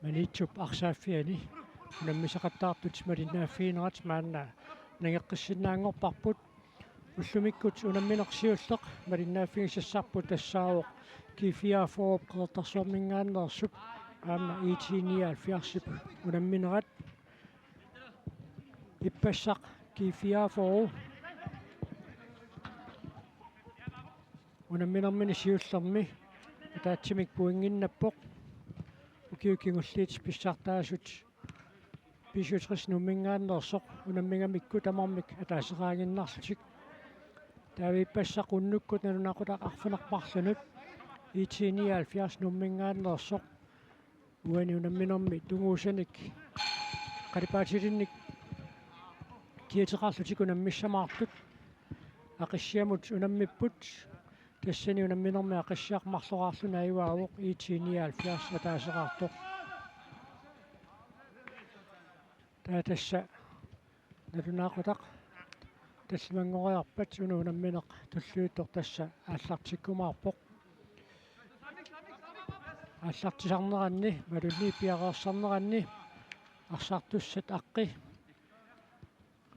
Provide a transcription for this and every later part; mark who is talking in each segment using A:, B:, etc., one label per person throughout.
A: манитсуп арсааффиани унаммисақаттаартут малинааффиинерат маанна нагеққиссиннаангорпарпут уллумиккут унамминерсиуллеқ малинааффигисассарпут тассаавоқ кифиафооп қертарсуармингааннерсуп аама итиниал фиарсип унамминерат иппассақ кифиафоо унамминермини сиуллерми таатсимик пуингиннаппоқ укиукингуллиит писсартаасут пишутрис нуммингааннерсоқ унаммигамикку тамармик атаасераагиннарлутик таавиппассақ уннуккут налунақутақ арфинерпарлунут итиниал фиарс нуммингааннерсоқ уани унамминерми тунгуусаник қалипаатилинник киатеқарлутик унаммиссамаартут ақиссиамут унаммиппут тассани унамминерми ақиссиақмарлораарлуна аюаавоқ итиниал фиарс атаасеқартоқ таатасса налунаақутақ тассимангориарпат унамминеқ туллуиттор тасса ааллартиккумаарпоқ ааллартисарнеранни малунни пиареерсарнеранни арсаартуссат аққи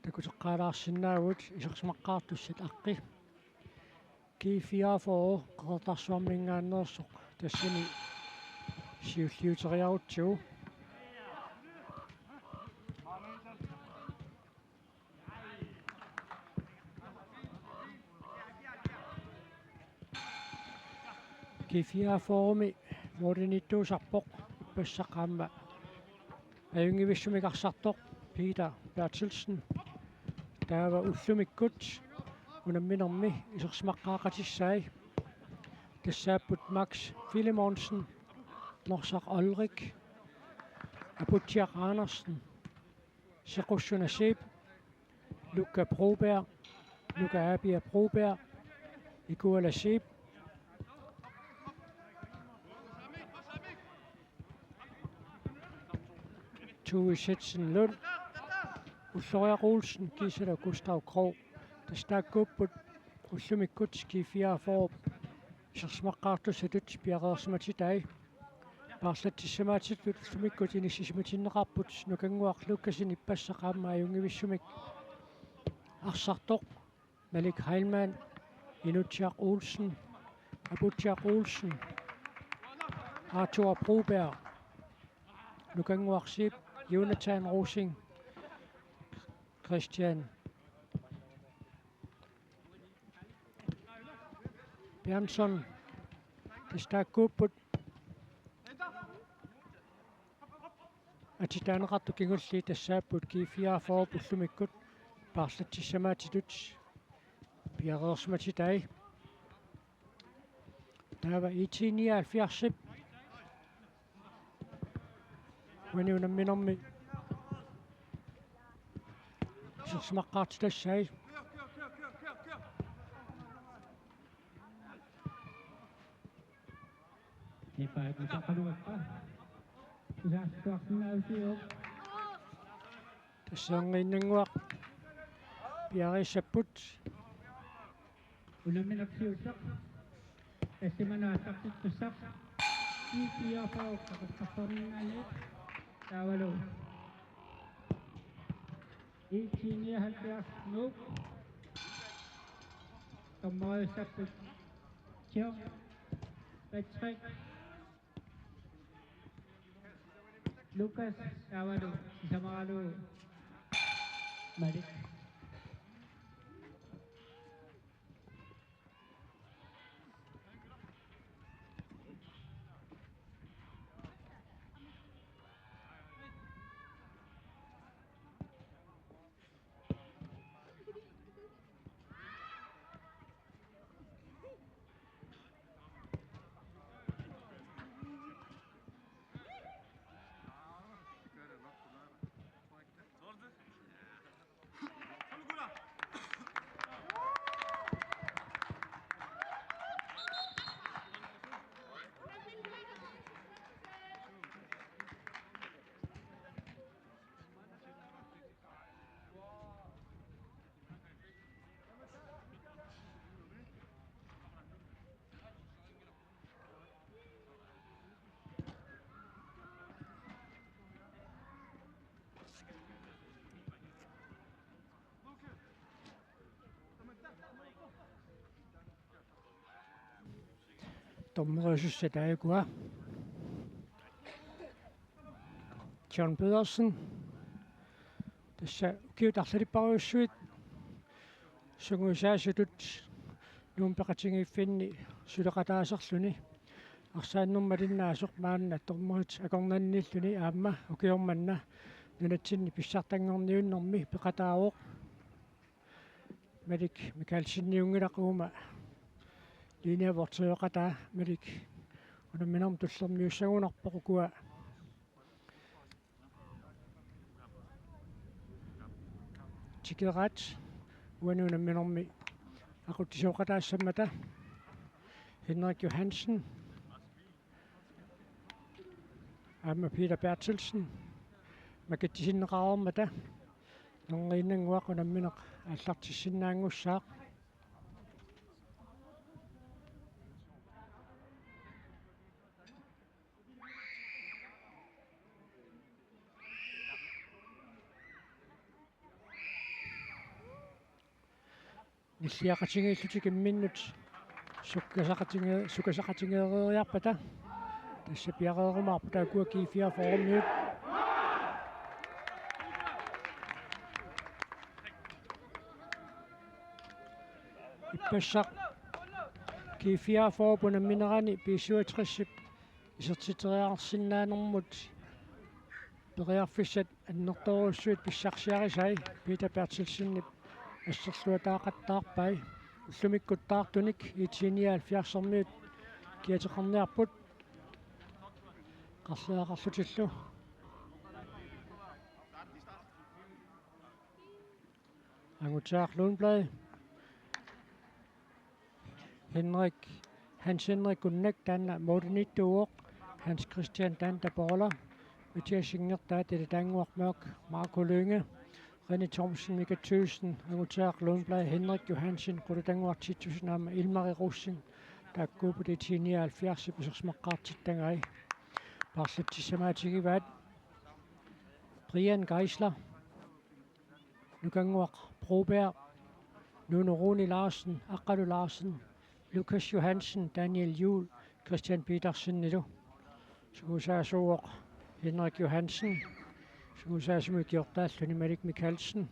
A: такутеққалаарсинаагут исерсмаққаартуссат аққи кифиафоо қертарсуармингааннерсоқ тассани сиуллиутериарутсуу кифиафооми моринитtuusarpoq иппассақаама аюнгивиссумикарсартоқ Peter Bertelsen таава уллумиккут унамминерми исерсмаққаақатиссаи тассааппут Max Filemonsen Norsaq Olrik Aputiaq Andersen Sequssuna Seep Luca Broberg Luca Abia Broberg Iguala Seep Tue Schätzen Lund Ulloriaq Olsen Gisela Gustav Krog тастааккууппут уллумиккут кифиафооп исерсмаққаартуссатут пиареерсиматитай парлаттиссамаатиттут уллумиккут иниссисиматиннеқарпут нукангуақ луккасин иппассақаама аюнгивиссумик арсартоқ Malik Heilmann Inutiaq Olsen Aputiaq Olsen Arthur Broberg нукангуарсип Jonathan Rosing Christian Bjørnsson тастааккууппут атитаанеқарту кингулли тассааппут кифиафоо пуллумиккут парлатсиссамаатитут пиареерсматитай таава итиниал фиарсип вани унамминерми серсмаққаартитассай тассаангииннангуақ пиарисаппут
B: унамминерсиуллақ тассиманаасартиттуссақ кифиафоо қаққарторнингаани таавалу итиниахалпиарс нук томмаасаппут тио Patrick Lucas Tawalu Jamalu Malik
A: Dommerøsus Daigua. John Pedersen. Tässä kiutarlipariussuit. Sungusaasutut nuumpeqatingi finni suleqataaserluni. Arsaannummalinnaasuq maanna tormuut akornannilluni aamma ukiormanna nunatsinni pissartangorniunnermi peqataawoq. Malik mikalsinniungilaquuma lineavortioqataa malik unamminarm tullermiussagunarpoqukua tikerat uanunamminormi aquttisoqataassamatta Henrik Johansen amma Peter Bertelsen makattisinneqarormata nongiinnanguaq unammineq аллартиссиннаангуссаақ ниллиақатингииллути кимминнут суккасақатингеериарпата тасса пиареерумаарпа таакуа кифиа формиут иппассақ кифиа форпуна минерани писсуатриссип исертитериарсиннаанермут периарфиссат аннерторуссуит писсарсиарисай Питер Берtelsenнип ассерлуатаақаттаарпай уллумиккуттаартуник итсиниал фиарсермиут киатеқарниарпут қарлеақарлутиллу ангутсаақ Lundblad Hans Henrik Gunnek Danna Mortenittuoq Hans Christian Danda Borler Mathias Ingerta det Danguaq Mørk Marco Lynge René Thomsen Mika Tøsen Angutsaaq Lundblad Henrik Johansen Rulle Danguaq 10.000 Amma Ilmari Russing Taakkuupu det 79 Pisersmaqqaartittangai Parliptissamaatigivат Brian Geisler Nukanguaq Broberg Nuno Roni Larsen Aqalu Larsen Lukas Johansen, Daniel Juhl, Christian Petersen nilu. Sugusaasuoq Henrik Johansen, sugusaasumikkiortaalluni Malik Mikkelsen.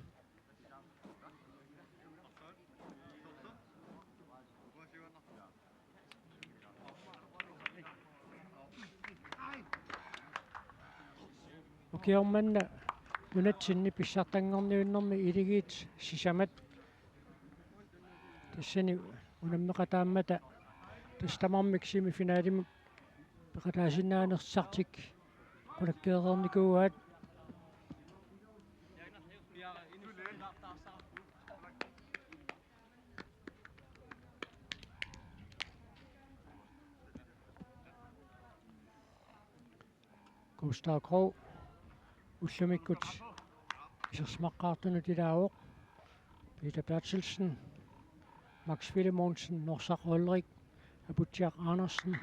A: Ukiormanna nunatsinni pissartangorniunnermi iligit sisamat tassani unammeqataammata tastamarmik semifinaalimut peqataasinnaanersartik qulakkeerernikuugaat Gustav Krog ullumikkut isersmaqqaartunut ilaavuq Peter Bertelsen Max Willemonsen, Norsaq Ulrik, Abutjak Andersen,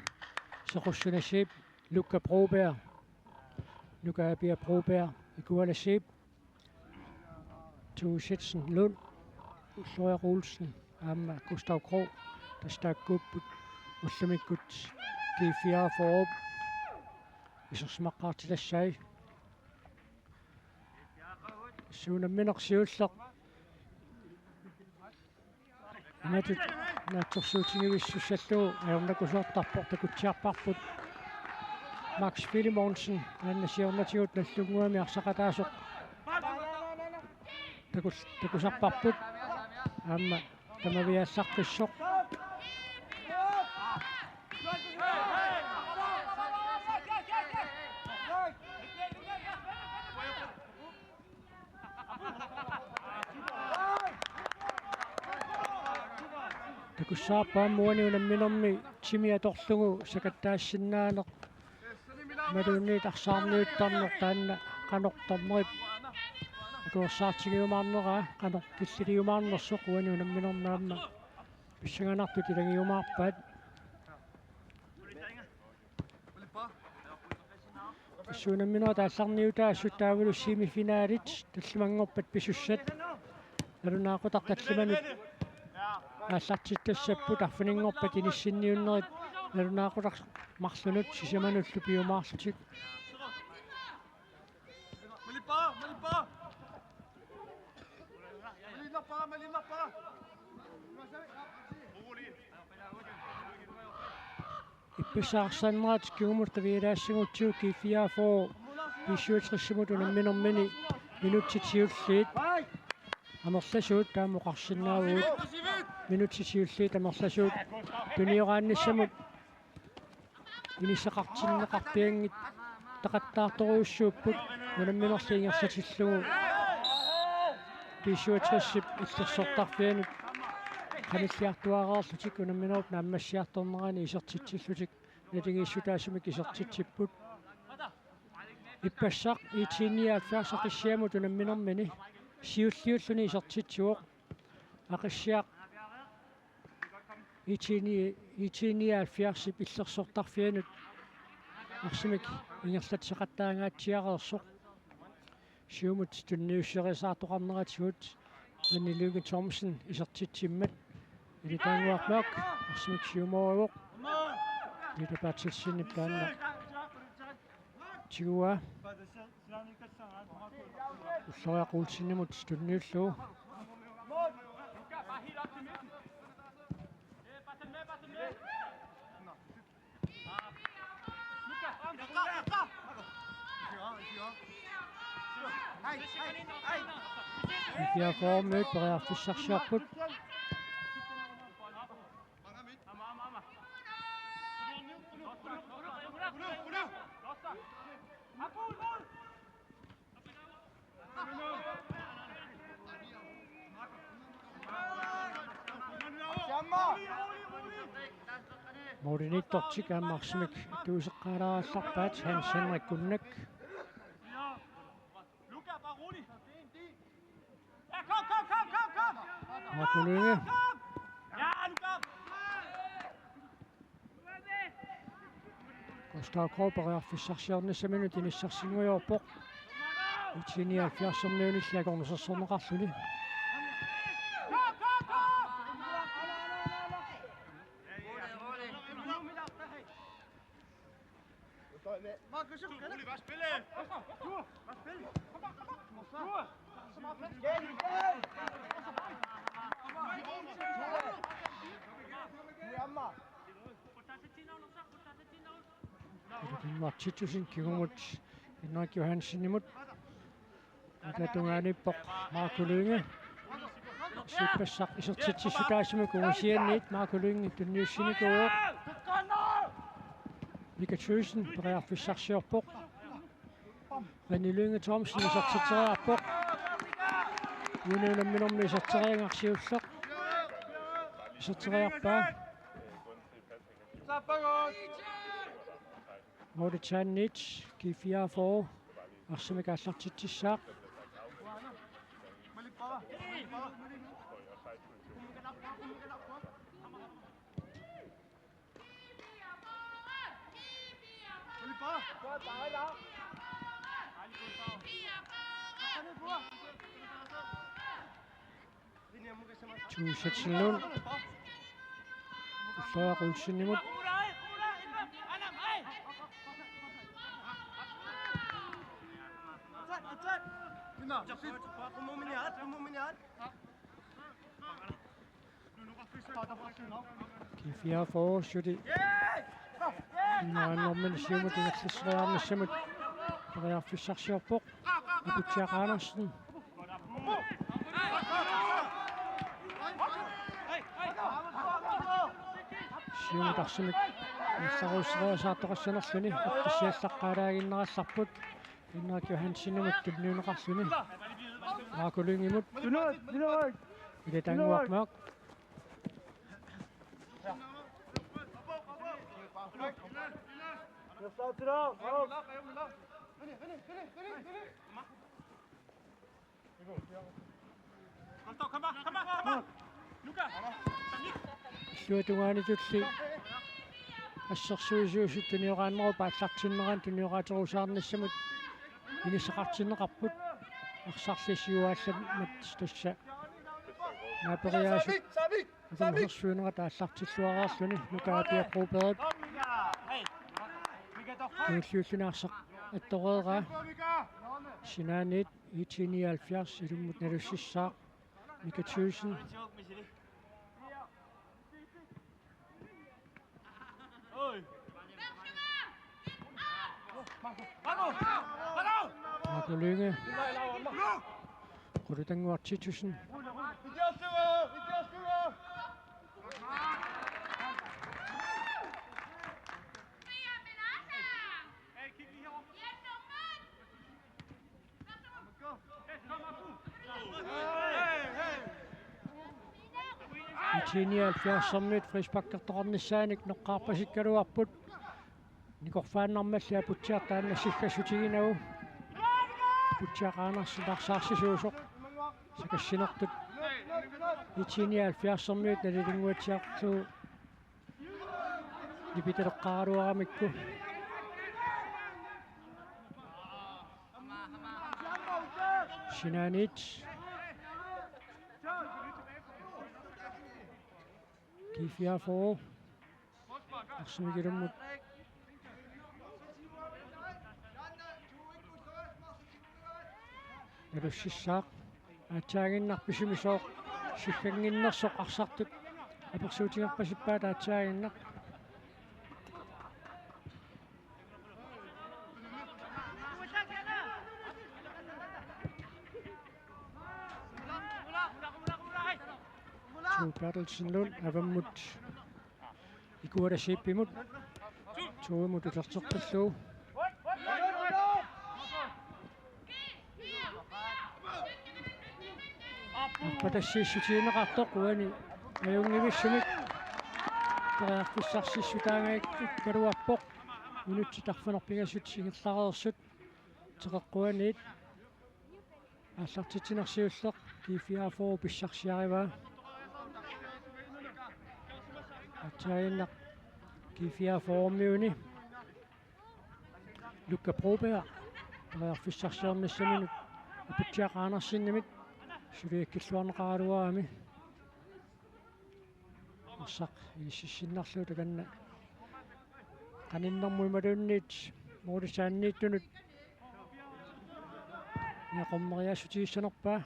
A: Serusuna Sib, Luca Broberg, Luca Abia Broberg, Iguala Sib, Tue Sitsen Lund, Søjer Olsen, Amma Gustav Krog, der stak Gubbut, Ullumikut, G4 forop, Isersmaqqaartilassai. Suunamminersiullaq Natut natsorsuutigivissussalluu ajornakusortarpor takutsiarparput Max Willemonsen annasiornatigut nallunguami arsaqataasoq takusarparput aamma tamaviaassarqissoq takussaarpaa muaniunamminermi timiatorlugu sakattaassinnaaneq maluunniit arsaarniuttarneq taanna qanortarnerip akuorsaartigiumaarneraa qanor killiliumaarnersoq uaniunamminernaamma pissanganartut ilagiumaarpaat suunamminera taallarniutaa assuttaavulu semifinaalit tallimangorpat pisussat nalunaaqutaq tallimanut аллартиттассаппут арфинингорпат инissинниуннерит Nalunaaqulaq marlunut sisimanullu piumaarlutik. Ippisaarsanmaat kiumut qiviilaassagutsuuk kiiffiaafoo pissuutrissimut unamminermini minutsitiulliit amerlasuut taamoqarsinnaavuut minutsitiulliit amerlasuut tunioraannissamut inisseqartinneqarpiangit taqattaartoruussuupput unamminerliingersatillugu pissuutrissip illersortarfianut qamilliartuaraarlutik unamminerup naammassiartornerani isertitsillutik natigiissutaasumik isertitsipput ippassaq iitiinniaalfaarsaqissiamut unamminermini siulliulluni isertitsuoq aqissiaq iitiinniaalfiarsip illersortarfianut арсимик ингерлатсеқаттаангааtsiaqersoq siumut tunniusserisaartoqarneratiguut Anni Thomsen isertitsimmat ilitaanguarmaak арсимик siumoriuq ilapaatilsinnippaanna tigua ulloriaquulsinnimut tunniullugu Ifiaformøt berearfissarsiarput Morinittortik ammarsimik tuuseqqaalaarallarpaat Hans Henrik Gunnak Marco Lynge Gustav Krog berearfissarsiarnissaminut inissarsinguiorpoq itiinialfiarsorniunillakornersersorneqarluni Martitusin kigumut Henrik Johansenimut atatungaanippoq Marco Lynge sippassaq isertitsissutaassimuk ungusianniit Marco Lynge tunniussinikuuq Mika Thyssen berearfissarsiorpoq Anni Thomsen isertiteriarpoq Ununamminermi iserteriangarsiulleq iserteriarpaa Mauritannit kifiafor arsimik allartitsissaaq Tuusatsinlun ulloriaqulsinnimut Kifiafor shuti Naannormin siumut ingerlisseriarnissamut berearfissarsiorpoq Aputiaqaanersen siumut arsimik ilsaruusseriasaartoqassanerluni appisiallaqqaalaaginnerallarput Henrik Johansenimut tunniuneqarluni Marco Lyngimut ilitaanguarmaaq Suutungaanitulli ассерсуисуусут туниорааннерупа аллартиннеран туниораатерусаарнissamут инисеқартиннеқарпут арсарлисиуаалламат тусса наапериаасут атамерсуунера тааллартиллуараарлуни нукаапиаққууперип Kuulluullunaarсaq attoreeraa Sinaanit 79 ilummut nalussissaaq Mika Thyssen Marco Lynge Qulutanguartitussen Itinialfiarsermit frispakkertornisaanik noqqaarpasikkaluarput nikorfaannarmallia putsiartaannassиггасутигинагу putsiaqaanarsitarsaarсисуусоq sakassinertut itinialfiarsermit nalilингуатсиарлуу nipiteleqqaaruaramikku Sinaanit Kifiafo Arsumigilumut Nalussissaaq aatsaaginnarpisimisoq sigganginnersoq arsartut apersuutigerpasippaat aatsaaginnaq Bertelsen-Lund avammut ikuarasiippimut tuumut ulerterpalluu appatassiissutiineqartoq uani ajungivissumik teriarfissarssissutaangaik kaluappoq minutsitarfanerpigasut singerlareersut teqeqquaniit ааллартитинерсиуллеқ кифиафоо писсарсиариваа атсаиннақ кифиафоормиуни лукка пробеа тариарфиссарсиермиссаминут апутсиақаанерсиннамит сулиаккиллуарнеқаралуарами арсақ иссиссиннарлуу таканна каниннэрмуималуунниит морисааннииттунут яқоммериассутигиссанерпаа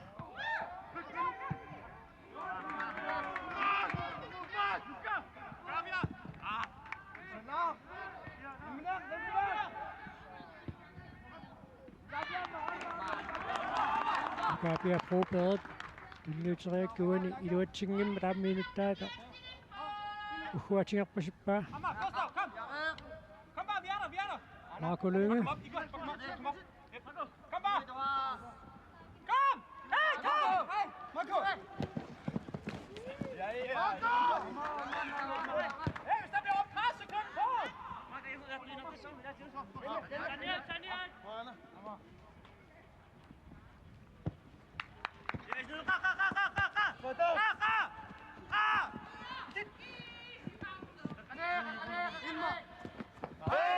A: Gabia Probert Illuteriakkuani iluatsiнгimma taammiinuttaata uhuatingerpasippaa Marco Lynge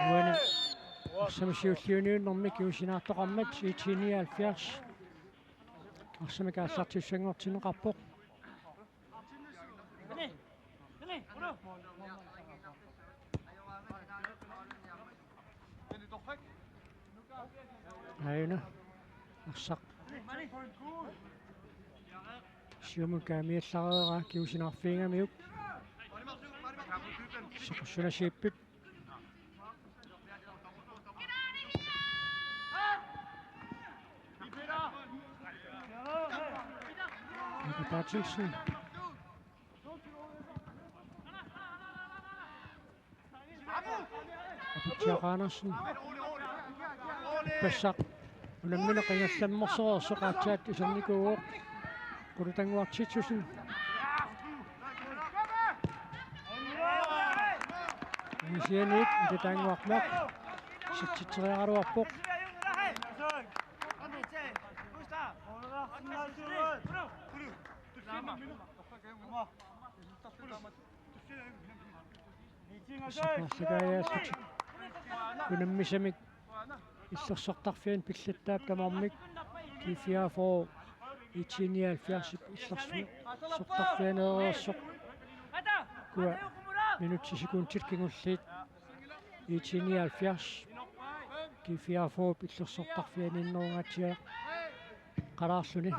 A: Uani samsiulliuniunnermik kiusinaartoqarmat 79 арсамикаассартиуссангортинеқарпоқ айна арсақ сиумукаамиаллареера киусинаарфиингамиук сеқуссунасииппит Bertelsen Aputiaqaanarsin passaq unammina qingallammersoqaatsaat isernikuuq qulutanguartitsusin Misianit itatanguarmaq sittiteriaqaluarpoq Сакаяасут кунаммисамик иллерсортарфиан пиллаттаап тамармик кифиафоо 79 иллерсу сортарфианеерсоқ куа минутсисикуунтилкингуллиит 79 Kifiafo pillersortarfianinnerungatia qalaarsuni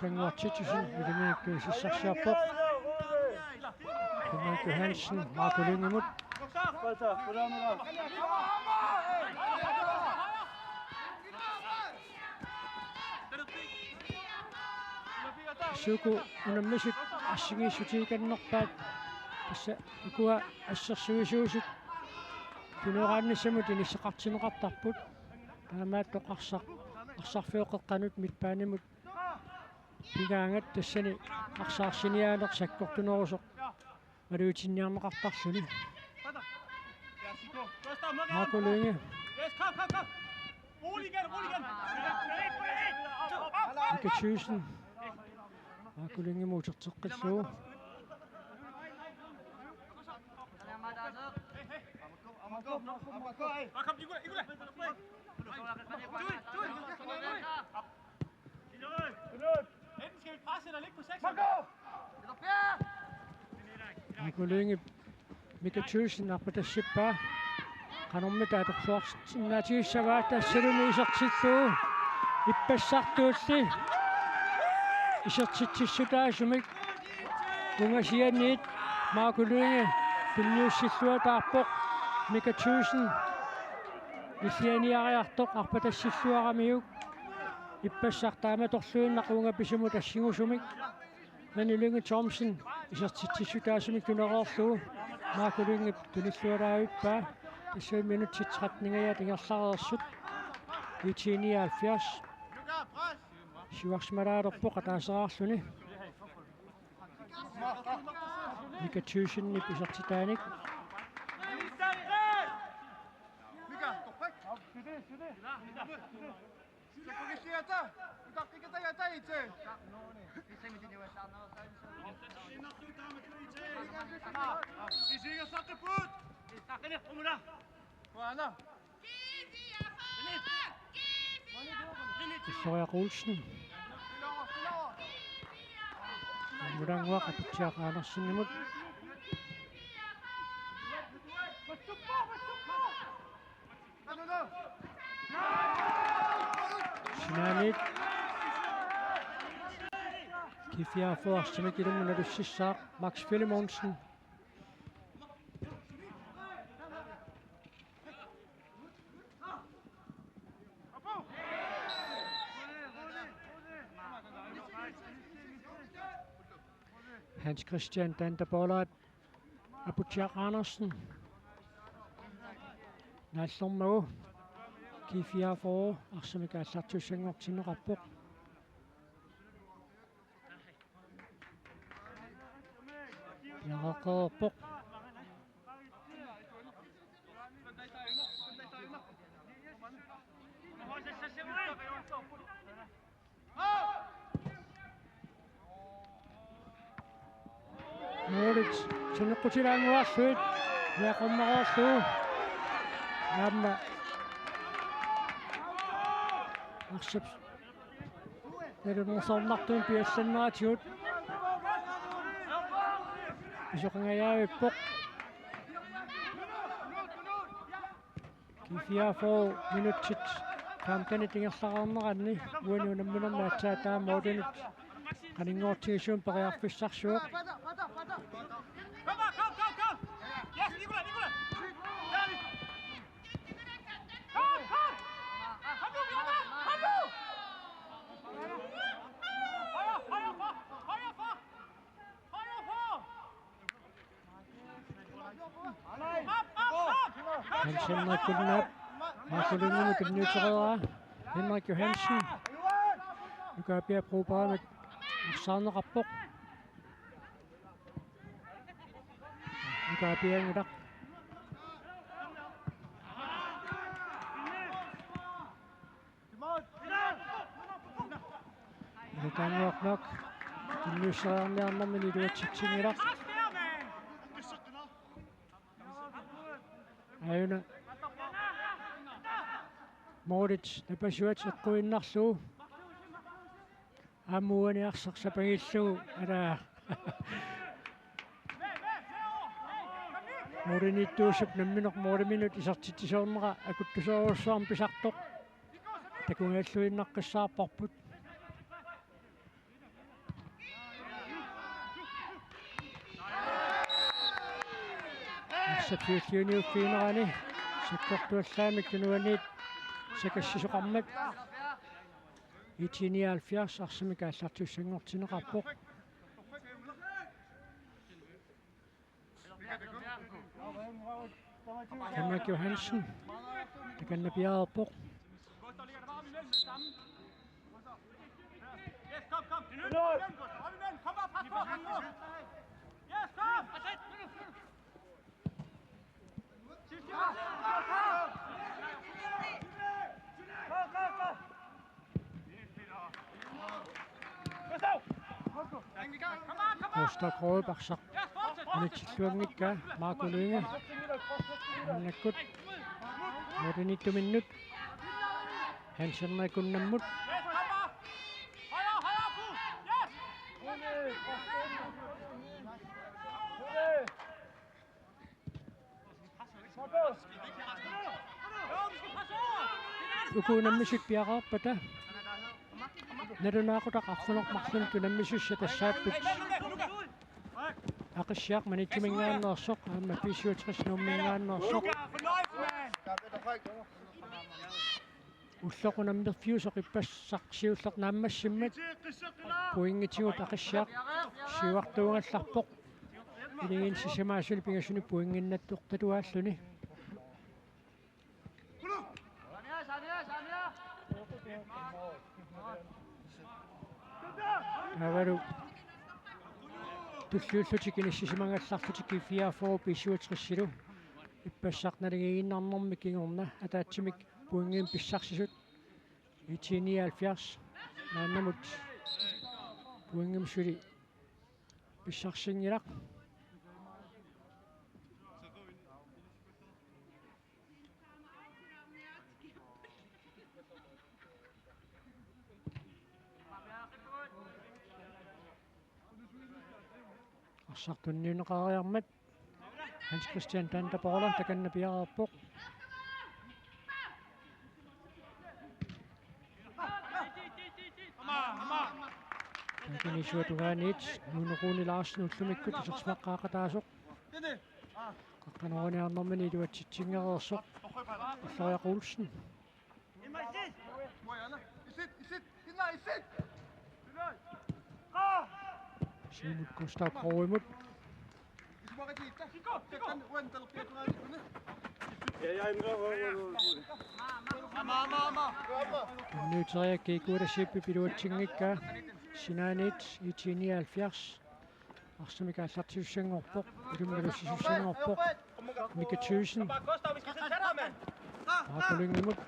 A: Penguartitusen ilimiikkuisissarsiarpoq Michael Hansen Marco Lyngemut suku unammisut assingiissutiikannerpaat assa ukua assерсуисуусут тунераанниссамут инissеқартинеқартарпут таамаат тоқарсарфиоқеққанут митпаанимут пигаангат тассани арсаарсиниаанеқ саккортунерусоқ малуутинниарнеқартарсуни Marco Lynge Mika Thyssen Marco Lynge muterteqqilluu Marco Lynge Mika Thyssen arpatassippa qanormita atorsuarsinnaatiussavaa tassaluniisertilluu ippassartuulli isertitsissutaasumik ungasianiit Marco Lynge pinniussilluataarpoq Mika Thyssen иллианиариарtoq арпатассиллуарamiuk иппассартааматорлуиннақ унгаpisumut ассигусумик Manu Lynge Thomsen исертитсиссутаасумик тунерорлуу Marco Lynge туниллуалаавиппаа тассуи минутситсеқатнингая тингерлареерсут 79 сиварсмалаалерпоқ атаасераарлуни Mika Thyssen исертитааник Soja Olsen Murangwaq atitiaqaanersinimut Sinanit Kifiafo arsimikilummunalussissaaq Max Fillemonsen Hans Christian Dandaboller Abutjaq Andersen Nallermau Kifiafo arsimikaallartussangortinerarpoq Yaraqerpoq Moritz tuneqqutilaanguarluit yaqornerorluu naamma арсап нэрмусорнартуин пиассаннаатиут исоқангаяавиппоқ Kifiafo минутсит камтани тингерлақарнеранни уани унамминернаатсаа таамаутунут qaningoortigisuun pariarfissarsuuq Hansen kunnaap Marco kunnuutereraa Henrik Johansen ukapia propaamik arsaarneqarpoq ukapiangulaq Lutanguarnak kunnuussaarniarnermini luatsitsiнгилaq ayuna Moritz napasuatiqquinnarluu аммуаниарсерсапагиллугу ала моринитуусуп намминеқ мориминут исартитисоорнера акуттусооруссуарм писартоқ такунгааллуиннаққиссаарпарпут сапиуллиуниуффиинерани саккортуаллаамик тунуанит сакассисоқармак 79 арсимик ааллартуссангортинеқарпоқ Henrik Johansen таканнапиаарпоқ Kosta Krøgebaksak Anitsilluangikka Marco Lynge Annakut 19 minut Hansen Kunnammut Ukunammisik piaqaarpata Narunaaqutaqarfunoq marlun tunammissussa tassaapпут Aqissaaq manittimingaannersoq aamma 65 nummingaannersoq Ulloqunammerfiusoq ippassaqsiulleq naammassimmat puingitigut aqissaaq siuartuungallarpoq Ilingin sisamaasuli pingasuni puinginnattuq tatuaalluni Avaru tulluullutik inissimangallarlutik 4 pisuutrissilu ippassaqnaligiginnarnermik kingorna ataatsimik puingin pissarсисут 79 naannamut puingim suli pissarsinngilaq Arsartunniuneqariarmat Hans Christian Tantaporla takannapiararpoq Takinisuatugaanit nuunequuni Larsen ullumikkut isersmaqqaaqataasoq qaqqanoruniarnermani iluatsitsingereersoq Allariaq Olsen Simut Gustav Krogemut Nytariakki kuudasippi piluatsingikka Sinaanit 79 Arsimik aallartiussangorpoq ilummalussisussangorpoq Mika Thyssen Marco Lyngimut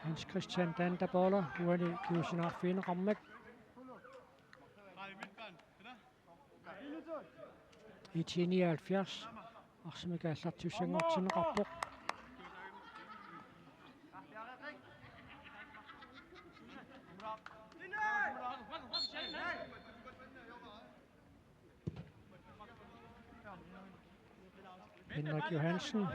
A: Hans Christian Tantaporla uani kiusinarfiineqarmak 79 Arsimik aallartiussangortineqarpoq Henrik Johansen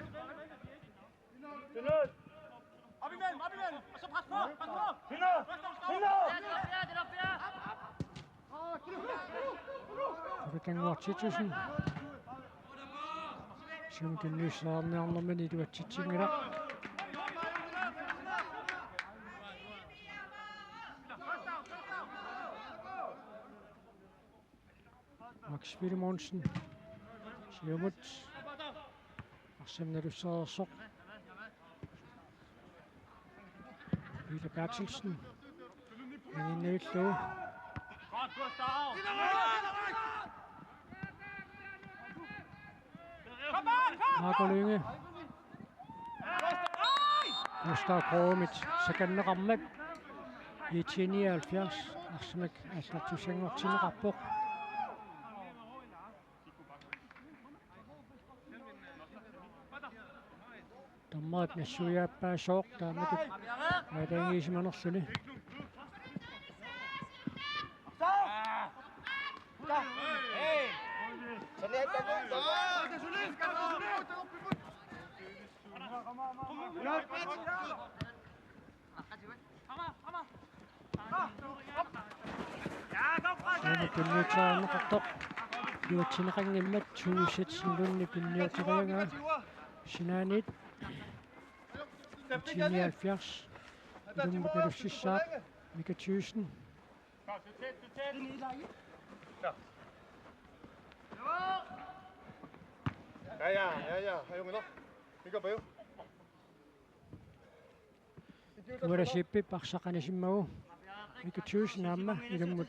A: Tangortitusen Simkinnissaarniarnermani iluatsitsingilaq Max Willemonsen siumut arsamnalussereersoq Ville Bertelsen innuillu Marco Lynge. Gustav Kromit, sekanneqarmak 79 arsimak аллартусангортинеқарпоқ таммаат нассуяаппаа сооқ тааматут маатангиисиманерлүни Pinniutsaaneqartoq yuutsineqanngimmat suusatsinlunni pinniutiqianga sinaanit 79 ilummat nalussissaaq Mika Thyssen
C: Ja, jongen nog. Ik op heel.
A: Tuarasippi parsaqanisimmagu Mika Thyssen aamma ilummat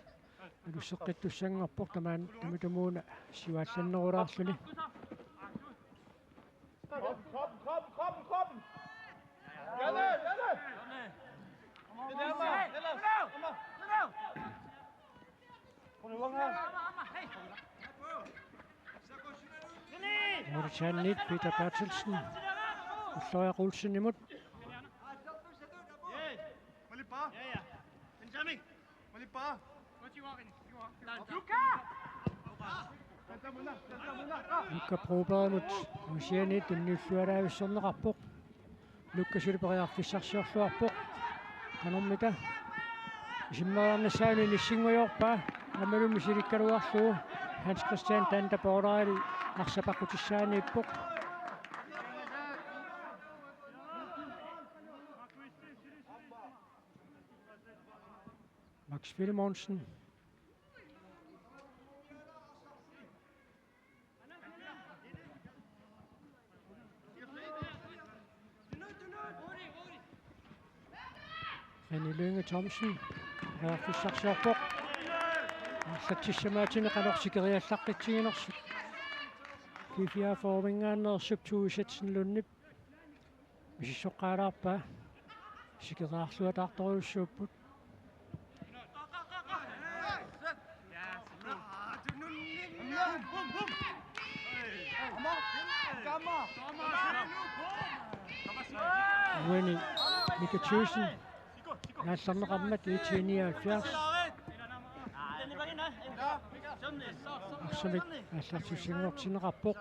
A: nalusseqqittussanngorpoq tamitumuuna siuaallannerulaarluni
C: Kom. Janne.
A: Murtanit Peter Bertelsen Ulloja Rulsen imod Luka Broberg mot Musianit Nilluaraavissarneqarpoq Lukka Silperiarfissarsiorluarpoq kanormita isimmaarnassaani nissinguyorpaa amalummi silikkaluarlugu Hans Christian Tanda Bordaali arsapaqqutissaaniippoq Max Vilmonsen René Lynge Thomsen Fissarsiorpoq Sattissamaatina qanorsikeriallaqqitsigиnersu Kifia forvingaannersup tuusatsinlunnip misissoqqaalaarpaa sikeraarluataartoruussuupput Uani Mika Thyssen naallarneqarmat 79 Arsamik аллартуссангортинеқарпоқ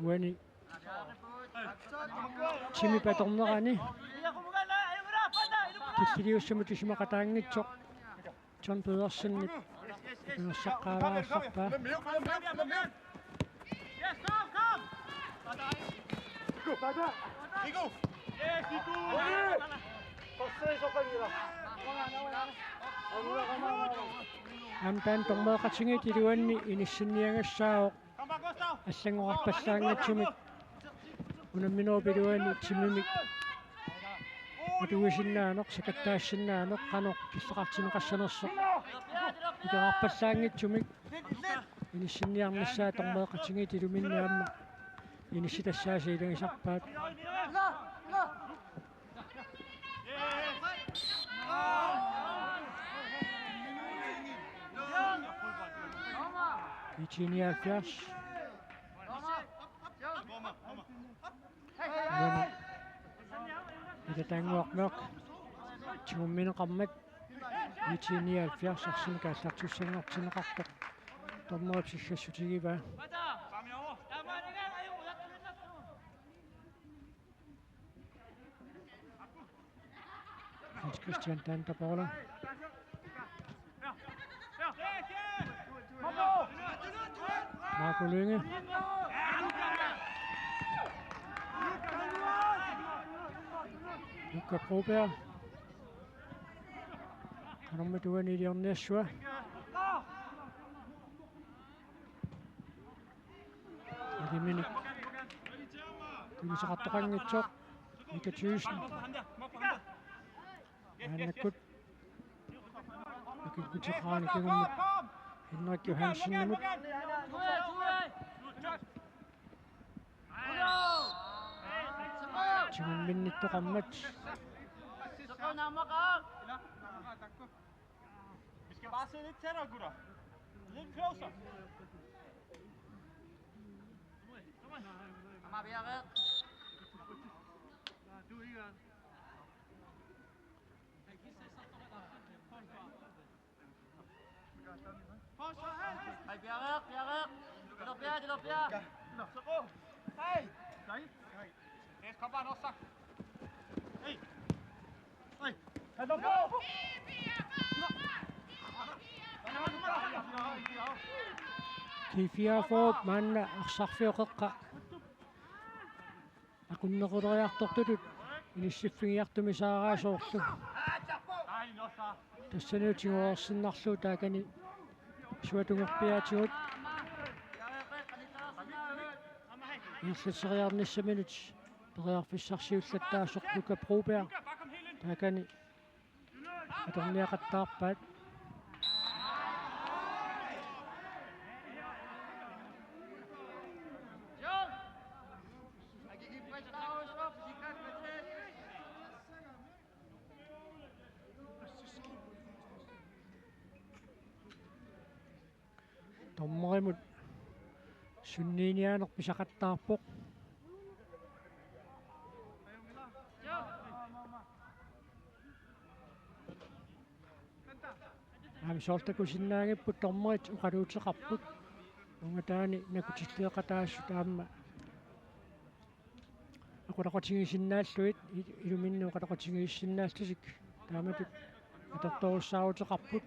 A: уани Тими паторнерани тиллилиуссамут исимақатаангитсоқ John Pedersenнит нерсаққаалаалларпаа Amtan tormeeqatingit iluanni inissinniangassaaoq аллангоқарпаллаангатсумик унамминуупилуани тиммимик атуисиннаанеқ сакаттаассиннаанеқ қанеқ киллеқартинеқассанерсоқ икеқарпаллаангитсумик иниссинниарнассаа tormeeqatingit илуминнаамма иниситассааси илангисарпаат Ичиниалфиарс Ida tangуармеқ тигумминеқармат ичиниалфиарс арсимика аллартуссангортинеқарпоқ торнерап сиссассутигива Hans Christian Tanda Bordaali Marco Lynge Luka Broberg kanormatuani iliorniassua Adiminik tulisaqartoqanngitsoq Mika Thyssen Annakut Akikutiqaanikigummut Henrik Johansen nimut Tingun minnittoqammat.
D: Vi ska bara se lite tættere, gutter. Lidt closer. Kom her, Bjerre. Du er i gang. Hej, Bjerre, Bjerre. Lidt op, Bjerre, lidt op, Bjerre. Så gå. Hej. Hej. Hej, kom bare, Nossa. Hej. Hej. Hej, op, op.
A: Kifiafoop maanna arsarfioqeqqa aqunnequleriartortulut inissiffigiartumi saaraasoorlu tassanuutigoorsinnarlu taakani suatungerpiaatigut irsitseriarnissaminut periarfissarsiullattaasoq Luka Broberg taakani atorniaqattaarpaat tommorimut sunniiniaaneq pisaqattaarpoq aamisoortakusinnaagipput tormorit uqaluuteqarput ungataani nakutilleeqataassu taamma aqulaqatingisinnaаллуит илуминну uqalaqatingiissinnaаллусик taamatut atortorussaaruteqarput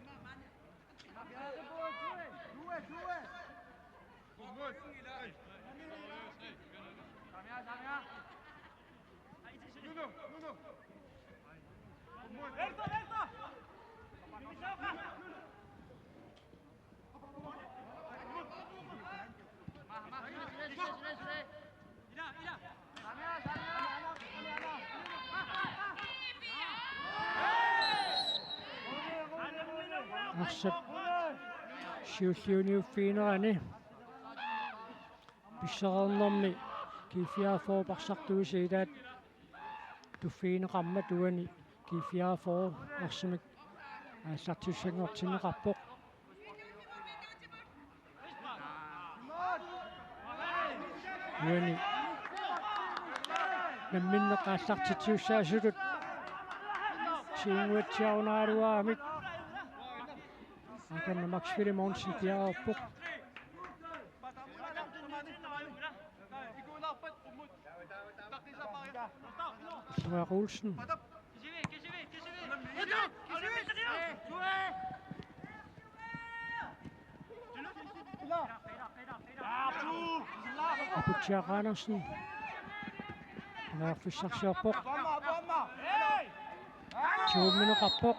A: arsat siulliuniuffiinerani pisserernermi kifiaafoo parsartuusiitaat tuffiineqarma tuani kifiaafoo arsimik aallartussangortinneqarpoq tuani namminneqaallartitiussaasulut siinguatsiarunaaluaamik akanna Max Filimonsen piaorpoq Sverre Olsen Abutjak Andersen Nærfissarsiorpoq Tiummineqarpoq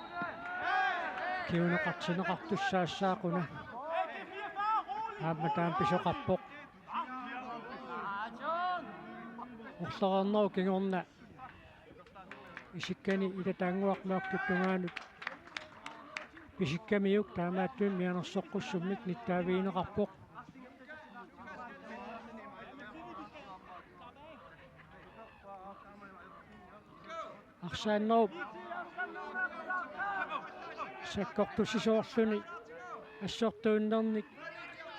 A: kiuneqartineqartussaassaaquna aamataam pisoqarpoq orlernernu kingorna isikkani ilataanguarmaaqtuttungaanut pisikkamiuk taamaattuun mianersoqqussummik nittaaviineqarpoq арсааннеруп саккортуссисоорлуни ассортууннерник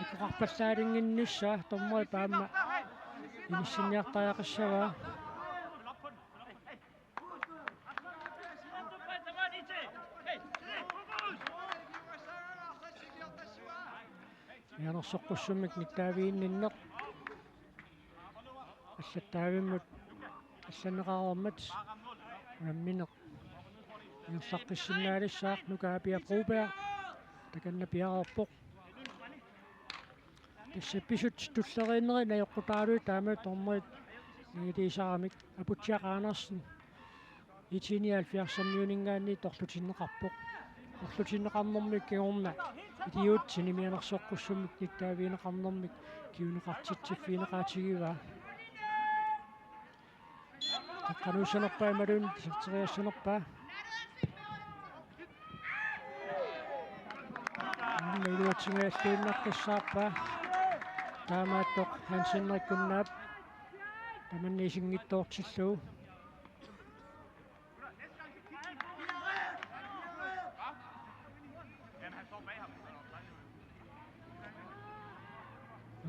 A: икоқарпаллаалингиннissaa тормой паама иниссинниартаяқиссаваа яанерсоққуссуммик ниттаавиинниннеқ аллаттаавиммут алланеқарормат намминеқ юссаққиссиннаалиссаақ нукаапиа Broberg таканна пиарерпоқ тассапписут туллериннери наёққутаалуи таамат тормоит нигилисарамик Abutjak Andersen итини 70-миунингаанни торлутиннеқарпоқ торлутиннеқарнэрмик кигорна идиутсини мианерсоққуссуммик ниттаавиинеқарнэрмик киунеқартитсиффиинеқаатигиваа таккануусанерпаа малуун сертериассанерпаа милуатсингааллуиннаркассаарпаа таамааттоқ Hans Henrik Gunnap таманнисингиттоортиллуу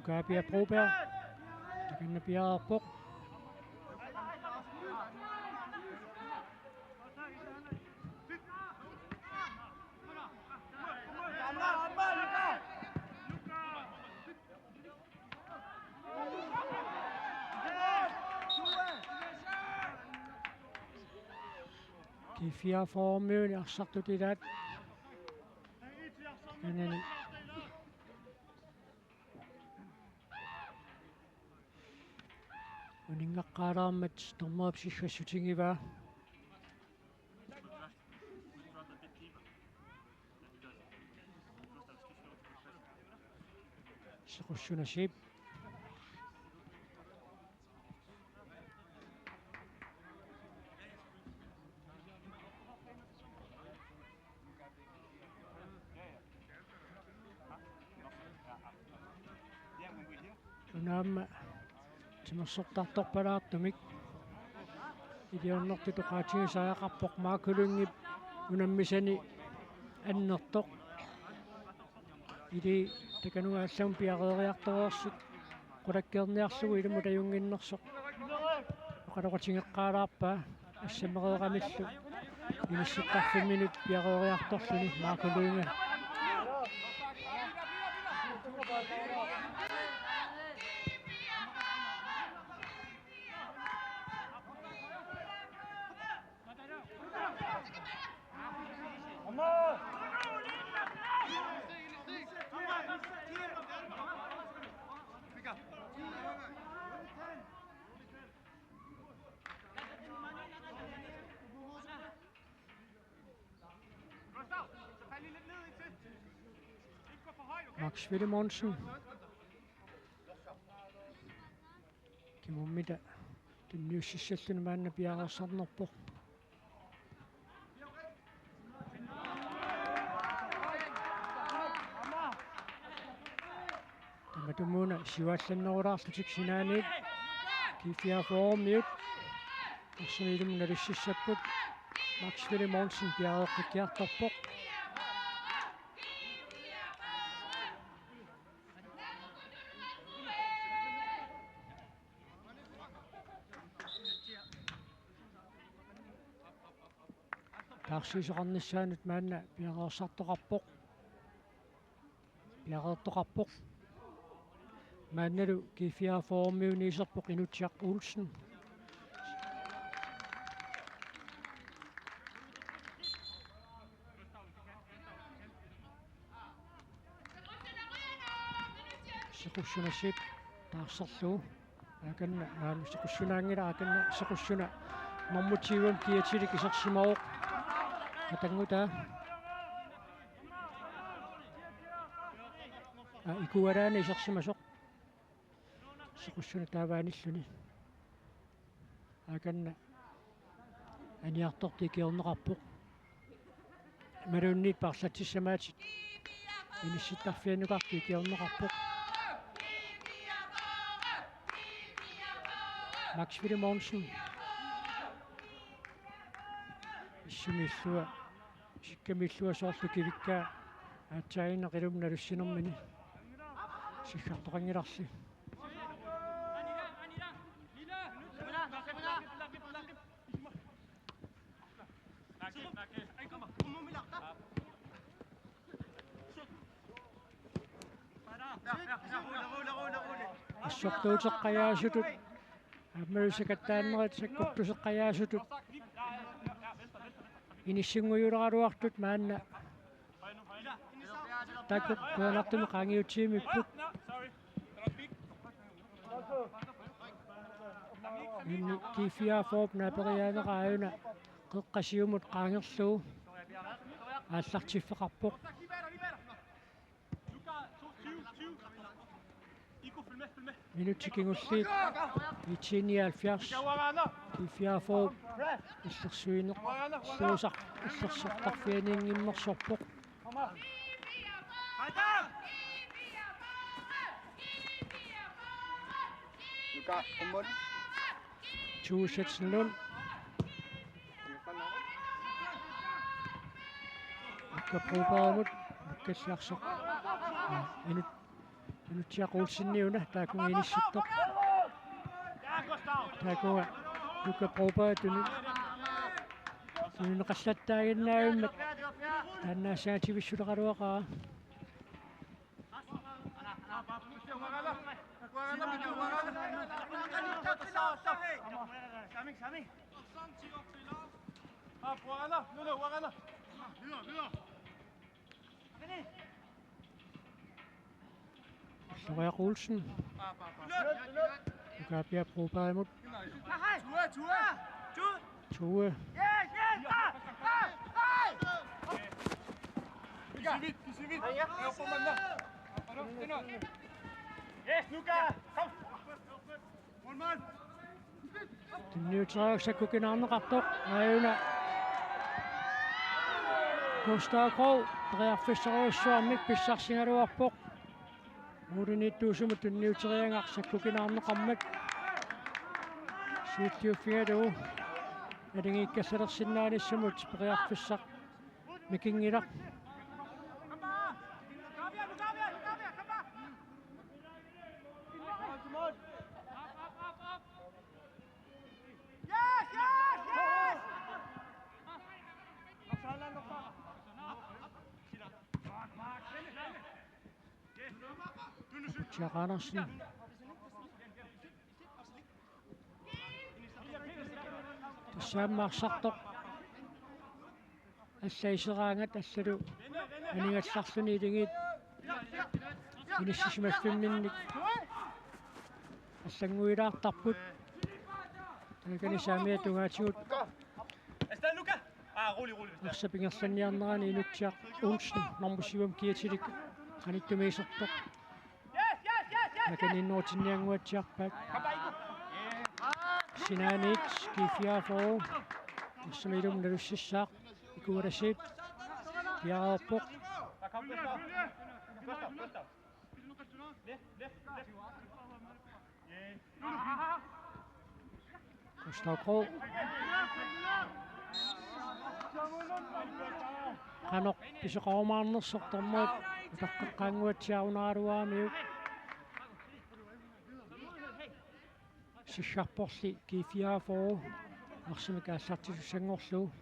A: Luka Pia Broberg. Takanna piaarpoq. Kifia formøen arsartutilaat. Kanani uningaqqaalaarmat tormaapsissuassutigiva. Sequssunasip. Unaamma timersortartorpalaartumik iliornertutoqaatigisaaqarpoq maakulungip unammisani annertoq ili takanugaallum piareeriartoruarsut qulakkeerniarlugu ilumutajunginnersoq oqaloqatingeqqaalaarpaa assamereeramillu inissittarfimminut piareeriartorluni maakulunga. Max Willemonsen. Kimummita tinniussissalluna maanna piareersarnerpoq. Tamatumuuna siuallannerulaarlutik sinaaniit Kifia formmiut arsunilum nalussissapput Max Willemonsen piareeqqikkiartorpoq. Taarsiisoqarnissaanut maanna piareersartoqarpoq. Piareertoqarpoq. Maannalu Kifia formmiuni iserpoq Inutsiaq Olsen. Sequssunasip taarserlugu aakanna naanu sequssunaangila aakanna sequssuna marmutiivum kiatilik isersimaruq atangutaa ikualaana isersimasoq sequssuna taavaanilluni aakanna aniartorti kiorneqarpoq malunniit parlattissamaatit inissittarfianuqarti kiorneqarpoq. Max Willemonsen issumillua sikkamillua soorlu kivikkaa aatsaagineqilum nalussinermini siggartoqangilarsi. Assortuuteqqajaasutut аммерусакаттааннерат саккортусеққаяасутут иниссингуйулераруартут маанна такку туанартуми қангиутсиимиппут инни Kifia Forp напериаанерааюна қеққасиумут qaangерлуу ааллартиффеқарпоқ минутикингуллиит 79 Kifia Forp иллерсуинеқ суусақ иллерсортарфианингиммерсорпоқ
C: Luka, kummun.
A: Tuusetsenlund akka Brobergmut kallarsoq inut Inutiaq Olsen-niuna taakun inissittoq. Taakua Luka Broberg tuni qallattaaginnaagimmat taannaasaativissuleqaluaqaa. Soriaq Olsen. Luka Broberg imod. Tue.
D: Yes, Luka! Kom! One man!
A: Tunniuteriaqsakkukinarneqartoq aayuna Gustav Krog teriarfisseruissuarmik pissarsingaluarpoq muuliniittuusumut tunniuteriangarsakkukinarneqarmak suuttiuffigaluu alingikkasalersinnaanissamut periarfissaq mikingilaq Jack Andersen. Tassaammarsartoq ассаисераангат ассалу анигассарлуни илигит иниссисимаффимминник ассангуилаартарпут такани саамиа тугаатигут
D: Está Luka? Ah, rolig.
A: арсапингерланниарнерани инутсиақ Olsen номер 7 киатилик каниттумиисертоқ наканиннуутинниангуатсиарпаат Sinanich кифиафоо ассамилум налуссиссаақ икуаласиит киараарпоқ Gustav Krog qanoq pisoqarumaarnersortormuut utaqqqaanguatsiarunaaluaamiu sissarporli kiifiaafoo arsimik aassartisussangorluu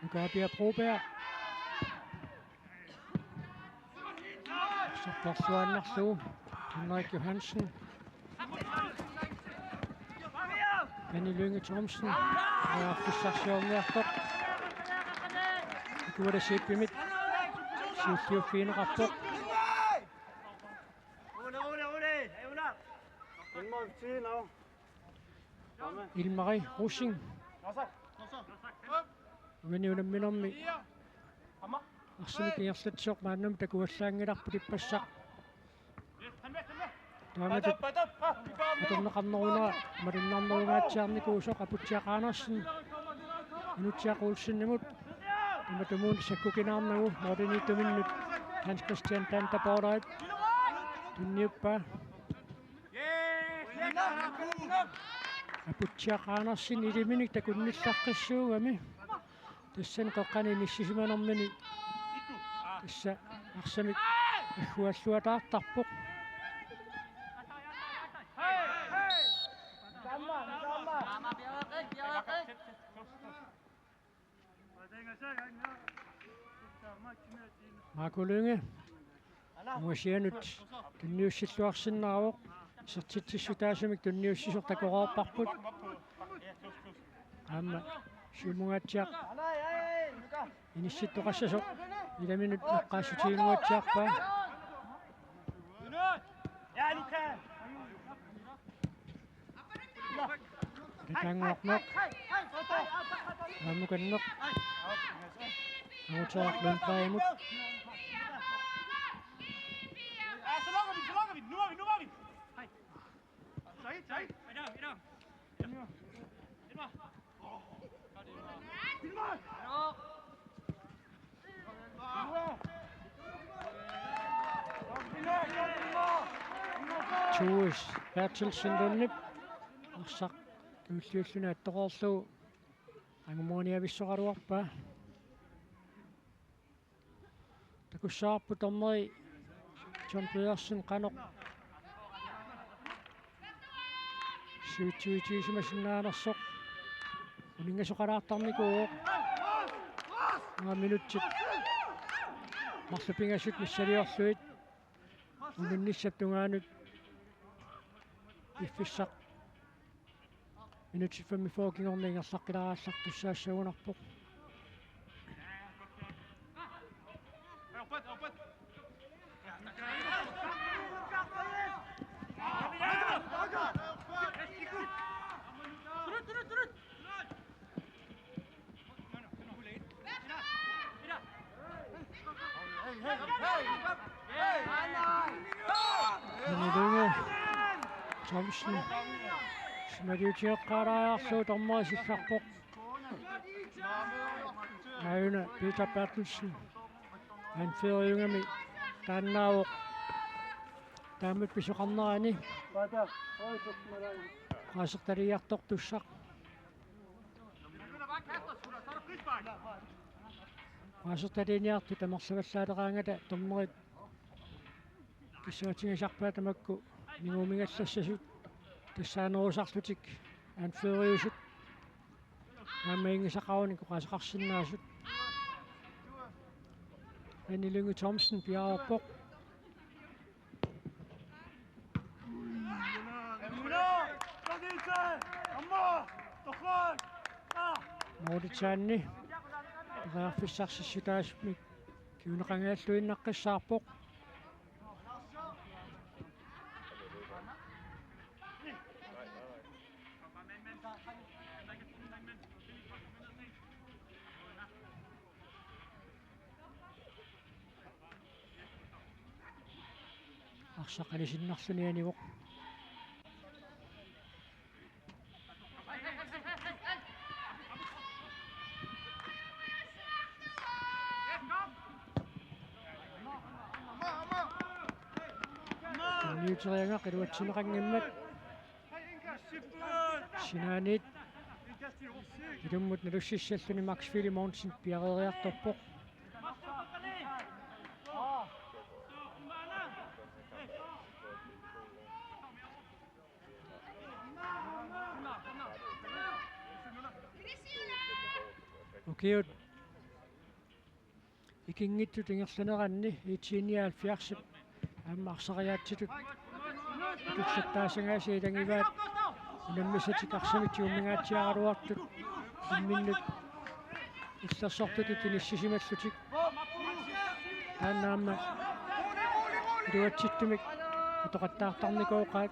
A: Luka Broberg Forsvarssuannarluu Henrik Johansen Benny Lynge Thomsen og fissarsiorniartoq ikualasiippimit siulliuffiineqarpoq Ilmari Russing Uaniunamminormi арсимикиерлатсиоқ мааннум такуаллаангиларпут иппассақ тааматут атуннеқарнеруна малиннарнеругаатсиарникуусоқ апутсиақаанерсин инутсиақ Olsen-nimut таматумуун саккукинаарнагу модинитуминнут Hans Christian Danterborg tunniuppa апутсиақаанерсин илиминик такунниллаққиссуугами тассан тоққани ниссисиманермини тасса арсамик аггуаллуатаартарпоқ Marco Lynge muasianut tunniussилluарсиннаароқ сертитсиссутаасамик tunniussисортакораорпарпут аама шимугатсиақ инисситтоқассасоқ иламинут эққаассутигинуатсиарпаа тангоқнеқ амуканнеқ аутаақ лунпаимут Tuus Bertelsen dunnip arsaq tuulliulluna attoqorlu angumuunia vissoqaruarpa takussaarpu tormeri John Pedersen qanoq suitsuitiisimasinnaanarsoq uningasoqalaartarnikuuq minutsit mарлупингассут миссалиорлуит унинниссаттунгаанут иффиссақ минутsit 45 кингорнингерлаққиларааллар туссаассагунарпоқ Nilunga Thompson Smadiutiaqqaaraajarlu tormaasillарpoq Auna Peter Bertelsen anferiungami taannaawoq taamut pisoqarnerani qaasertaliartoq tussaq qaasertaliniartu tamarlavallaaleqaangata tormerit киссаатингисарпаатамакку нигумингаллассасут тассааnerusarlutik анфериусут наммаингисақарунник қасеқарсиннаасут Nilunga Thompson пиаарпоқ модитаанни реарфиссарсиссутаасмик киунеқангааллуиннаққиссаарпоқ арсақалисиннарлунианивоқ Newtrianga qiluatsineqanngimmat Sinaanit ilummut nalussissalluni Maxfield Mountain piareeriartorpoq Ukiut ikingittut ingerlaneranni iitiiniaalfiarsip аммарсариаатситут тутсаттаасангаасиилангиваат наммисатик арсамитсиуммингаатсиаралуартут имминнут иллерсортутут иниссисималлутик тааннаама дуатситтумик атоқаттаартарникооқаат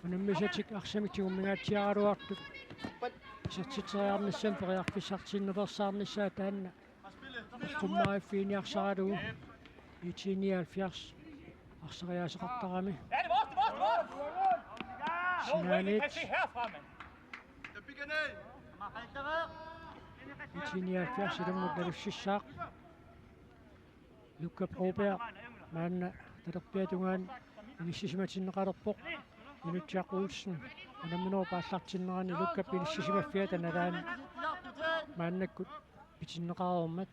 A: наммисатик арсамитсиуммингаатсиаралуартут сертитсариарниссам периарфиссартиннеперсаарниссаа таанна qummaiffiiniarsaralugu iitiiniaalfiars арсариаасеқартарами Sinaanit iitiiniaalfiars ilumut nalussissaaq Lukka Broberg maanna talerpiatungaan inissisimatinneqalerpoq Minutjaq Olsen anamminoo paallartinnerani Lukka pinissisimaffia tanalaani maannakkut pitinneqaruummat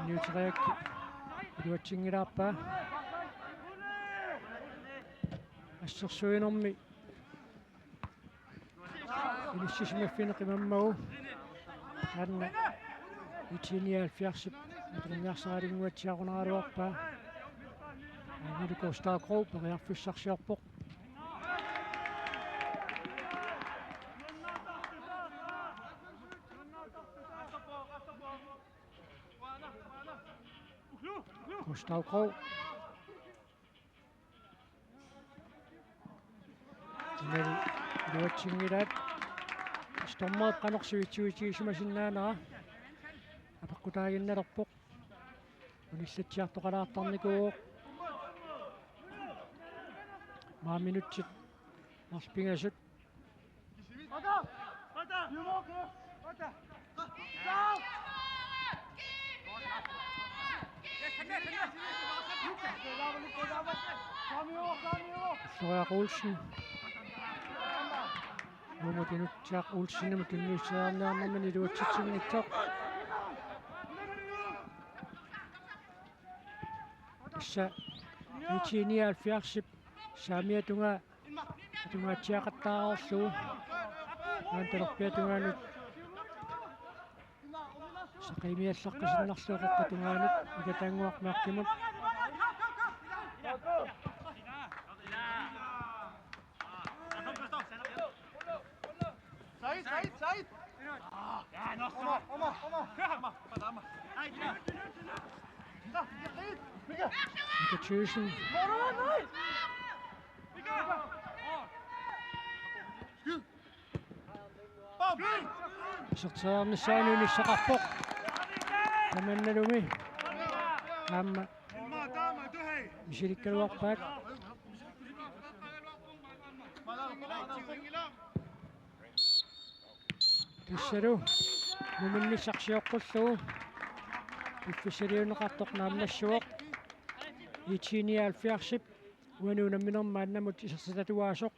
A: Newtriakki iluatsingilaarpaa ассерсуинерми иниссисимаффинеқимаммагу таанна итиниалфиарсип атунгиарсаалингуатсиарунералуарпаа нилукостаакруу периарфиссарсиорпоқ костаакруу нэл дуатсингилаат стоммаат канорсуитсуитигисимасиннаанера апаққутаагинналерпоқ Unissatiartoqalaartarnikuuq. Maaminutsit marspingasut. Soja Olsen. Muumutinutsaaq Olsenima tunniussaarnaarnamani luutsitsinngitsoq. Tassa Itinialfiarsip saamia tungaatiaqattaarorluu. Aantalorpia tungaanut saqimiallaqqisinnarsuuqeqqa tungaanut ikatanguarmaarkimut.
D: Said! Ja, nog zo! Oma!
A: Mika Thyssen. Sorteernissaanunissaqarpoq. Tamannalumi. Amma. Misilikkaluarpaat. Tissalu. Muminnissaqsiоққуллугу. Iffisaliuneqartoq naamnassuoq. Itinialfiarsip uanuunamminermaannamut isersatatuaasoq.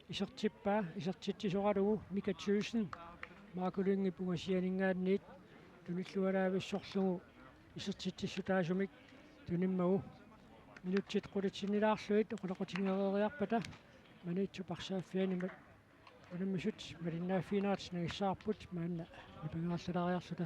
A: Isertippaa isertittisoqalugu Mika Thyssen. Maakulungi pungasianingaanniit tunillualaavissorlugu isertittissutaasumik tunimmagu minutsit qulitsinilaarluit oqulaqutigereeriarpata maniitsuparsaaffianimat unammisut malinnaaffiinaat nagissaarput maanna nipangerallariarsuta